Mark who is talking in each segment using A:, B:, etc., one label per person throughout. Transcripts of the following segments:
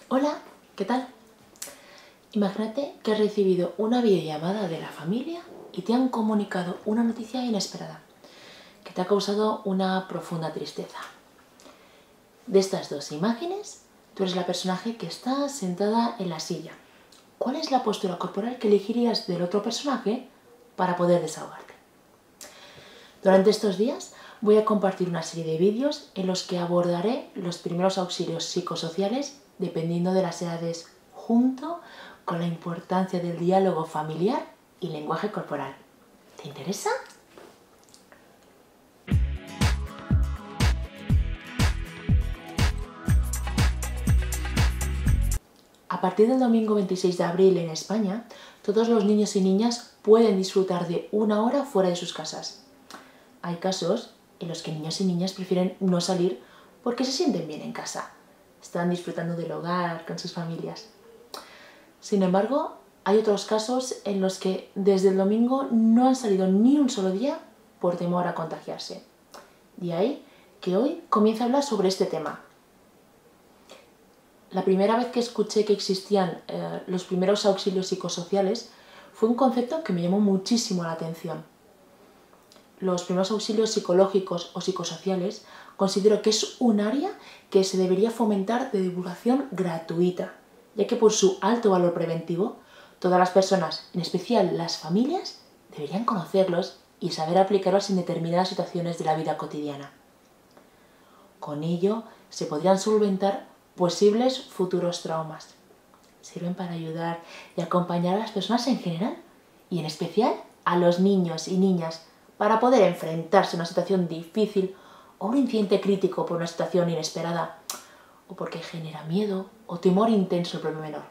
A: Hola, ¿qué tal? Imagínate que has recibido una videollamada de la familia y te han comunicado una noticia inesperada que te ha causado una profunda tristeza. De estas dos imágenes, tú eres la personaje que está sentada en la silla. ¿Cuál es la postura corporal que elegirías del otro personaje para poder desahogarte? Durante estos días voy a compartir una serie de vídeos en los que abordaré los primeros auxilios psicosociales dependiendo de las edades, junto con la importancia del diálogo familiar y lenguaje corporal. ¿Te interesa? A partir del domingo 26 de abril en España, todos los niños y niñas pueden disfrutar de una hora fuera de sus casas. Hay casos en los que niños y niñas prefieren no salir porque se sienten bien en casa. Están disfrutando del hogar con sus familias. Sin embargo, hay otros casos en los que desde el domingo no han salido ni un solo día por temor a contagiarse. De ahí que hoy comience a hablar sobre este tema. La primera vez que escuché que existían los primeros auxilios psicosociales fue un concepto que me llamó muchísimo la atención. Los primeros auxilios psicológicos o psicosociales considero que es un área que se debería fomentar de divulgación gratuita, ya que por su alto valor preventivo, todas las personas, en especial las familias, deberían conocerlos y saber aplicarlos en determinadas situaciones de la vida cotidiana. Con ello se podrían solventar posibles futuros traumas. Sirven para ayudar y acompañar a las personas en general y en especial a los niños y niñas para poder enfrentarse a una situación difícil o un incidente crítico por una situación inesperada o porque genera miedo o temor intenso el propio menor.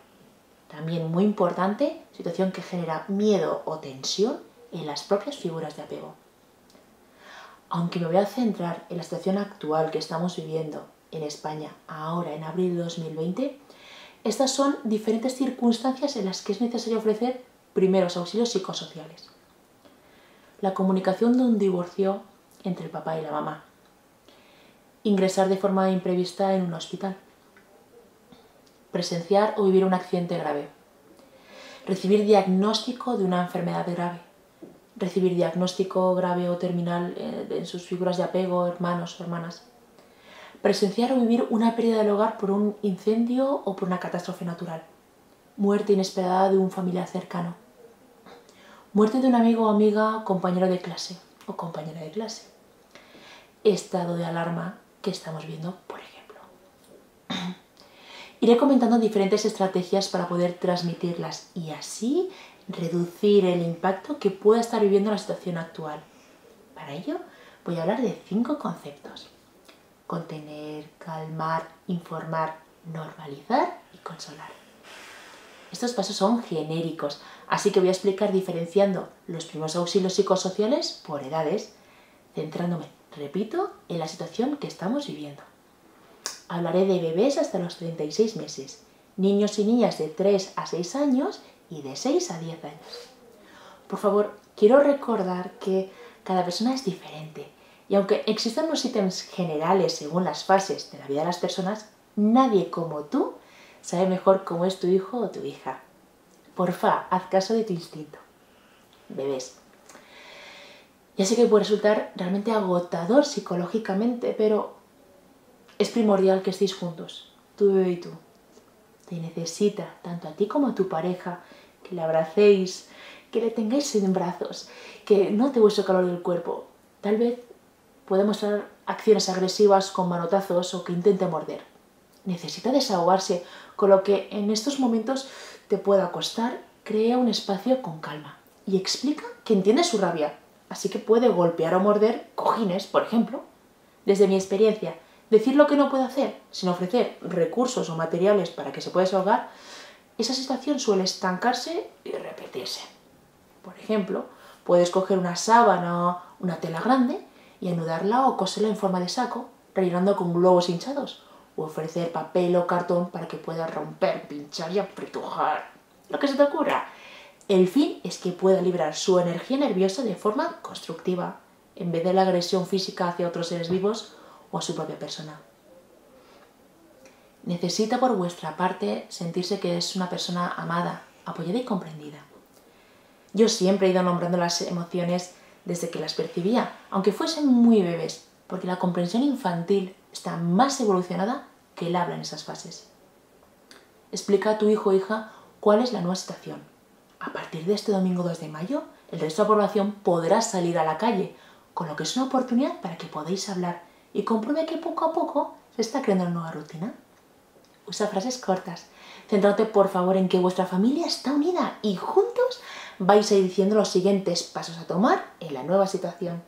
A: También muy importante, situación que genera miedo o tensión en las propias figuras de apego. Aunque me voy a centrar en la situación actual que estamos viviendo en España ahora en abril de 2020, estas son diferentes circunstancias en las que es necesario ofrecer primeros auxilios psicosociales. La comunicación de un divorcio entre el papá y la mamá. Ingresar de forma imprevista en un hospital. Presenciar o vivir un accidente grave. Recibir diagnóstico de una enfermedad grave. Recibir diagnóstico grave o terminal en sus figuras de apego, hermanos o hermanas. Presenciar o vivir una pérdida del hogar por un incendio o por una catástrofe natural. Muerte inesperada de un familiar cercano. Muerte de un amigo o amiga, compañero de clase o compañera de clase. Estado de alarma que estamos viendo, por ejemplo. Iré comentando diferentes estrategias para poder transmitirlas y así reducir el impacto que pueda estar viviendo la situación actual. Para ello voy a hablar de 5 conceptos: contener, calmar, informar, normalizar y consolar. Estos pasos son genéricos, así que voy a explicar diferenciando los primeros auxilios psicosociales por edades, centrándome, repito, en la situación que estamos viviendo. Hablaré de bebés hasta los 36 meses, niños y niñas de 3 a 6 años y de 6 a 10 años. Por favor, quiero recordar que cada persona es diferente y aunque existan unos ítems generales según las fases de la vida de las personas, nadie como tú sabe mejor cómo es tu hijo o tu hija. Porfa, haz caso de tu instinto. Bebés. Ya sé que puede resultar realmente agotador psicológicamente, pero es primordial que estéis juntos, tu bebé y tú. Te necesita, tanto a ti como a tu pareja, que le abracéis, que le tengáis en brazos, que note vuestro calor del cuerpo. Tal vez puede mostrar acciones agresivas con manotazos o que intente morder. Necesita desahogarse, con lo que en estos momentos te pueda costar. Crea un espacio con calma y explica que entiende su rabia, así que puede golpear o morder cojines, por ejemplo. Desde mi experiencia, decir lo que no puede hacer sin ofrecer recursos o materiales para que se pueda desahogar, esa situación suele estancarse y repetirse. Por ejemplo, puedes coger una sábana o una tela grande y anudarla o coserla en forma de saco, rellenando con globos hinchados, o ofrecer papel o cartón para que pueda romper, pinchar y apretujar. Lo que se te ocurra. El fin es que pueda liberar su energía nerviosa de forma constructiva, en vez de la agresión física hacia otros seres vivos o a su propia persona. Necesita por vuestra parte sentirse que es una persona amada, apoyada y comprendida. Yo siempre he ido nombrando las emociones desde que las percibía, aunque fuesen muy bebés, porque la comprensión infantil está más evolucionada que el habla en esas fases. Explica a tu hijo o hija cuál es la nueva situación. A partir de este domingo 2 de mayo, el resto de la población podrá salir a la calle, con lo que es una oportunidad para que podáis hablar y compruebe que poco a poco se está creando una nueva rutina. Usa frases cortas. Centrate por favor en que vuestra familia está unida y juntos vais a ir diciendo los siguientes pasos a tomar en la nueva situación.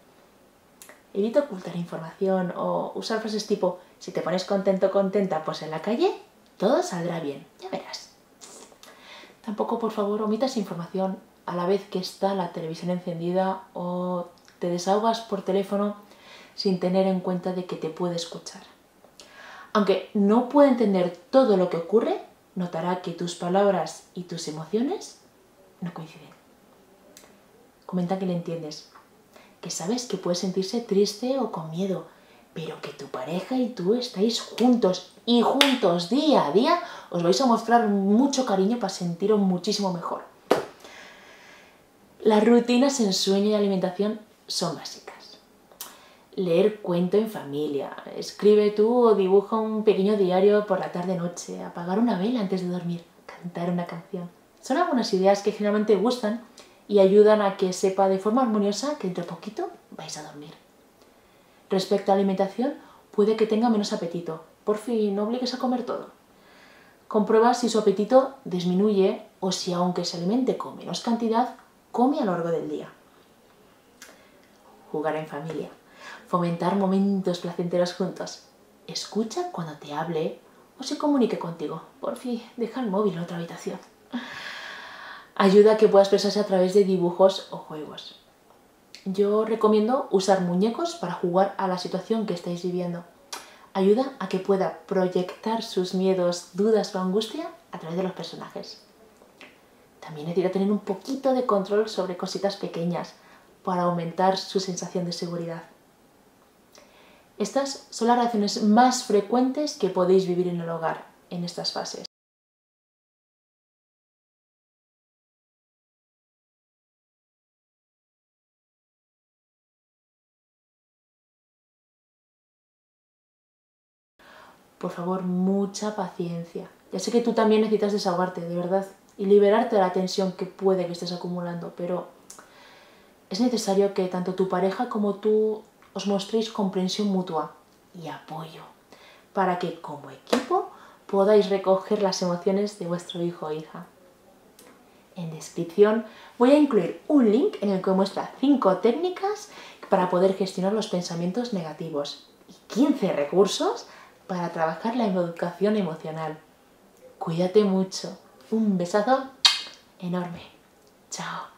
A: Evita ocultar información o usar frases tipo si te pones contento o contenta pues en la calle todo saldrá bien, ya verás. Tampoco por favor omitas información a la vez que está la televisión encendida o te desahogas por teléfono sin tener en cuenta de que te puede escuchar. Aunque no puede entender todo lo que ocurre, notará que tus palabras y tus emociones no coinciden. Comenta que le entiendes, que sabes que puede sentirse triste o con miedo, pero que tu pareja y tú estáis juntos y juntos día a día os vais a mostrar mucho cariño para sentiros muchísimo mejor. Las rutinas en sueño y alimentación son básicas. Leer cuento en familia, escribe tú o dibuja un pequeño diario por la tarde-noche, apagar una vela antes de dormir, cantar una canción. Son algunas ideas que generalmente gustan y ayudan a que sepa de forma armoniosa que dentro de poquito vais a dormir. Respecto a la alimentación, puede que tenga menos apetito. Por fin, no obligues a comer todo. Comprueba si su apetito disminuye o si aunque se alimente con menos cantidad, come a lo largo del día. Jugar en familia. Fomentar momentos placenteros juntos. Escucha cuando te hable o se comunique contigo. Por fin, deja el móvil en otra habitación. Ayuda a que pueda expresarse a través de dibujos o juegos. Yo recomiendo usar muñecos para jugar a la situación que estáis viviendo. Ayuda a que pueda proyectar sus miedos, dudas o angustia a través de los personajes. También necesita tener un poquito de control sobre cositas pequeñas para aumentar su sensación de seguridad. Estas son las reacciones más frecuentes que podéis vivir en el hogar en estas fases. Por favor, mucha paciencia. Ya sé que tú también necesitas desahogarte, de verdad, y liberarte de la tensión que puede que estés acumulando, pero es necesario que tanto tu pareja como tú os mostréis comprensión mutua y apoyo para que como equipo podáis recoger las emociones de vuestro hijo o hija. En descripción voy a incluir un link en el que muestra 5 técnicas para poder gestionar los pensamientos negativos y 15 recursos para trabajar la educación emocional. Cuídate mucho. Un besazo enorme. Chao.